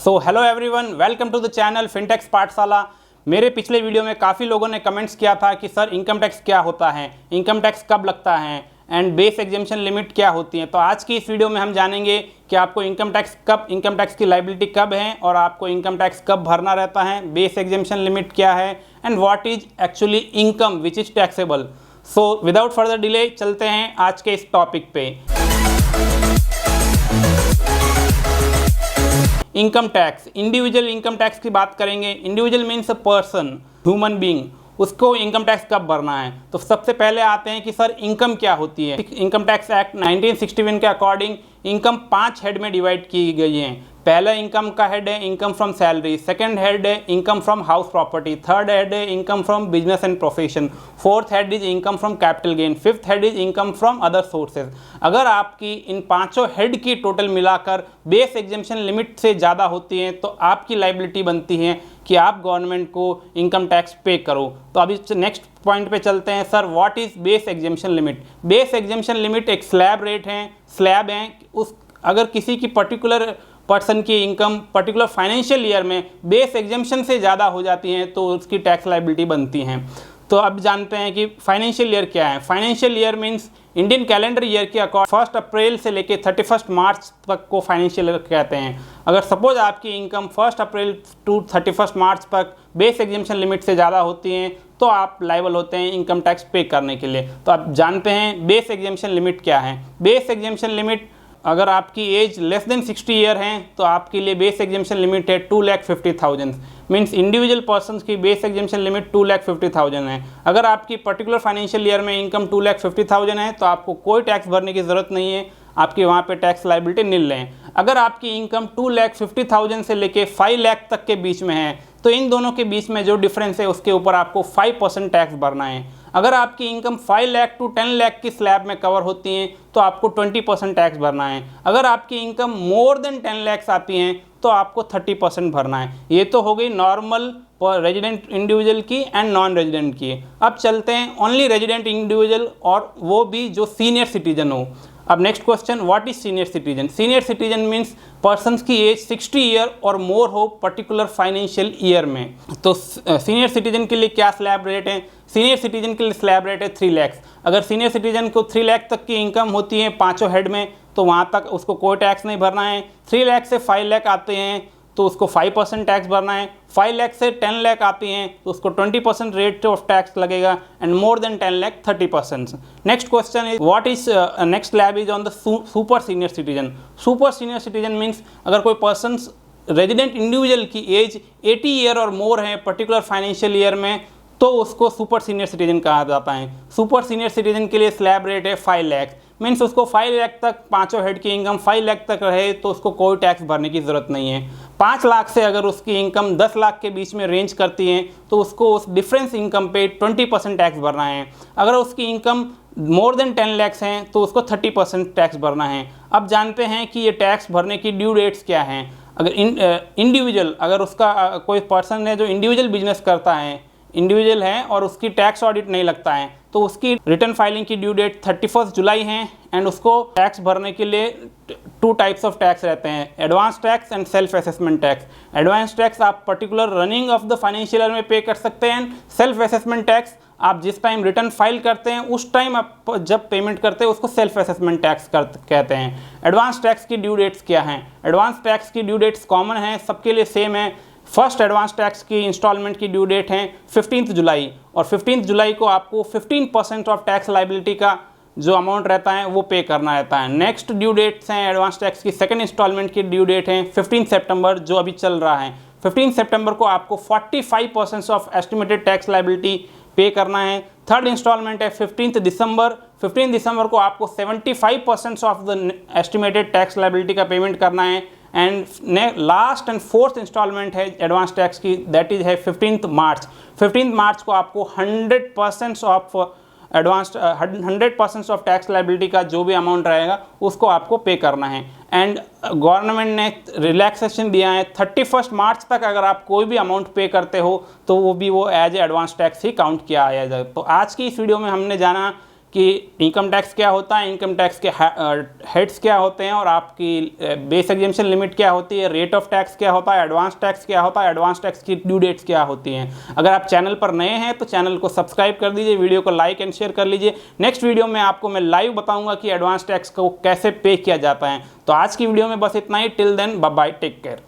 So hello everyone, welcome to the channel Fintex Pathshala. मेरे पिछले video में काफ़ी लोगों ने कमेंट्स किया था कि सर इनकम टैक्स क्या होता है, इनकम टैक्स कब लगता है एंड बेस एग्जेम्पशन लिमिट क्या होती है। तो आज की इस वीडियो में हम जानेंगे कि आपको इनकम टैक्स की लाइबिलिटी कब है और आपको इनकम टैक्स कब भरना रहता है, बेस एग्जेम्पशन लिमिट क्या है and what is actually income which is taxable. So without further delay चलते हैं आज के इस टॉपिक पे। Income tax, individual income tax की बात करेंगे। Individual means a person, human being, उसको इनकम टैक्स कब भरना है। तो सबसे पहले आते हैं कि सर इनकम क्या होती है। इनकम टैक्स एक्ट 1961 के अकॉर्डिंग इनकम 5 हेड में डिवाइड की गई है। पहला इनकम का हेड है income from salary, second head है income from house property, third head है income from business and profession, fourth head is income from capital gain, fifth head is income from other sources. अगर आपकी इन पांचों head की total मिलाकर base exemption limit से ज़्यादा होती है तो आपकी लाइबिलिटी बनती है कि आप गवर्नमेंट को इनकम टैक्स पे करो। तो अभी नेक्स्ट पॉइंट पे चलते हैं। Sir what is base exemption limit. Base exemption limit एक स्लैब रेट है, स्लैब है। उस अगर किसी की पर्टिकुलर पर्सन की इनकम पर्टिकुलर फाइनेंशियल ईयर में बेस एग्जेम्पशन से ज़्यादा हो जाती है तो उसकी टैक्स लाइबिलिटी बनती है। तो अब जानते हैं कि फाइनेंशियल ईयर क्या है। Financial year means Indian calendar year के अकॉर्डिंग 1 अप्रैल से लेके 31 मार्च तक को फाइनेंशियल ईयर कहते हैं। अगर सपोज आपकी इनकम 1 अप्रैल टू 31 मार्च तक बेस एग्जेम्पशन लिमिट से ज़्यादा होती है तो आप लायबल होते हैं इनकम टैक्स पे करने के लिए। तो आप जानते हैं बेस एग्जेम्पशन लिमिट क्या है। बेस एग्जेम्पशन लिमिट, अगर आपकी एज लेस देन 60 ईयर है तो आपके लिए बेस एग्जेम्पशन लिमिट है 2,50,000। मीन्स इंडिविजुअल पर्सन की बेस एग्जेम्पशन लिमिट 2,50,000 है। अगर आपकी पर्टिकुलर फाइनेंशियल ईयर में इनकम 2,50,000 है तो आपको कोई टैक्स भरने की ज़रूरत नहीं है, आपकी वहाँ पे टैक्स लाइबिलिटी नील है। अगर आपकी इनकम 2,50,000 से लेके 5 लाख तक के बीच में है तो इन दोनों के बीच में जो डिफरेंस है उसके ऊपर आपको 5% टैक्स भरना है। अगर आपकी इनकम 5 लाख टू 10 लाख की स्लैब में कवर होती हैं तो आपको 20% टैक्स भरना है। अगर आपकी इनकम मोर देन 10 लाख आती हैं तो आपको 30% भरना है। ये तो हो गई नॉर्मल रेजिडेंट इंडिविजुअल की एंड नॉन रेजिडेंट की। अब चलते हैं ओनली रेजिडेंट इंडिविजुअल, और वो भी जो सीनियर सिटीजन हो। अब next question, what is senior citizen. Senior citizen means persons की एज 60 ईयर और मोर हो पर्टिकुलर फाइनेंशियल ईयर में। तो सीनियर सिटीजन के लिए क्या स्लैब रेट है। सीनियर सिटीजन के लिए स्लैब रेट है 3 लाख। अगर सीनियर सिटीजन को 3 लाख तक की इनकम होती है पाँचों हेड में तो वहाँ तक उसको कोई टैक्स नहीं भरना है। 3 लाख से 5 लाख आते हैं तो उसको 5% टैक्स भरना है। 5 लाख से 10 लाख आती हैं तो उसको 20% रेट ऑफ टैक्स लगेगा and more than 10 lakh 30%। Next question is what is next slab is on the super senior citizen. Super senior citizen means अगर कोई पर्सन रेजिडेंट इंडिविजुअल की एज 80 ईयर और मोर है पर्टिकुलर फाइनेंशियल ईयर में तो उसको super senior citizen कहा जाता है। सुपर सीनियर सिटीजन के लिए स्लैब रेट है 5 लाख। मीन्स उसको 5 लाख तक, पाँचों हेड की इनकम 5 लाख तक रहे तो उसको कोई टैक्स भरने की ज़रूरत नहीं है। 5 लाख से अगर उसकी इनकम 10 लाख के बीच में रेंज करती है तो उसको उस डिफरेंस इनकम पे 20% टैक्स भरना है। अगर उसकी इनकम मोर देन 10 लैक्स हैं तो उसको 30% टैक्स भरना है। अब जानते हैं कि ये टैक्स भरने की ड्यू डेट्स क्या हैं। अगर इंडिविजुअल, अगर उसका कोई पर्सन है जो इंडिविजुअल बिजनेस करता है, इंडिविजुअल है और उसकी टैक्स ऑडिट नहीं लगता है तो उसकी रिटर्न फाइलिंग की ड्यू डेट 31 जुलाई है एंड उसको टैक्स भरने के लिए 2 टाइप्स ऑफ टैक्स रहते हैं, advance tax and self assessment tax. Advance tax आप particular running of the financial year में पे कर सकते हैं। सेल्फ असेसमेंट टैक्स आप जिस टाइम रिटर्न फाइल करते हैं उस टाइम आप जब पेमेंट करते हैं उसको सेल्फ असेसमेंट टैक्स कहते हैं। एडवांस टैक्स की ड्यू डेट्स क्या हैं। एडवांस टैक्स की ड्यू डेट्स कॉमन है, सबके लिए सेम है। फर्स्ट एडवांस टैक्स की इंस्टॉलमेंट की ड्यू डेट है 15 जुलाई और 15 जुलाई को आपको 15% ऑफ टैक्स लाइबिलिटी का जो अमाउंट रहता है वो पे करना रहता है। नेक्स्ट ड्यू डेट्स हैं एडवांस टैक्स की सेकंड इंस्टॉलमेंट की ड्यू डेट है 15 सितंबर जो अभी चल रहा है। 15 सितंबर को आपको 45% ऑफ एस्टिमेटेड टैक्स लाइबिलिटी पे करना है। थर्ड इंस्टॉलमेंट है 15 दिसंबर। 15 दिसंबर को आपको 75% of the estimated tax liability का पेमेंट करना है। And last and fourth instalment है एडवांस टैक्स की, दैट इज है 15 मार्च। 15 मार्च को आपको 100% of advance 100% of tax liability का जो भी अमाउंट रहेगा उसको आपको पे करना है। एंड गवर्नमेंट ने रिलैक्सेशन दिया है 31 मार्च तक अगर आप कोई भी अमाउंट पे करते हो तो वो भी वो एज एडवांस टैक्स ही काउंट किया जाएगा। तो आज की इस वीडियो में हमने जाना कि इनकम टैक्स क्या होता है, इनकम टैक्स के हेड्स क्या होते हैं और आपकी बेस एग्जेम्पशन लिमिट क्या होती है, रेट ऑफ टैक्स क्या होता है, एडवांस टैक्स क्या होता है, एडवांस टैक्स की ड्यू डेट्स क्या होती हैं। अगर आप चैनल पर नए हैं तो चैनल को सब्सक्राइब कर दीजिए, वीडियो को लाइक एंड शेयर कर लीजिए। नेक्स्ट वीडियो में आपको मैं लाइव बताऊंगा कि एडवांस टैक्स को कैसे पे किया जाता है। तो आज की वीडियो में बस इतना ही। Till then bye bye, take care.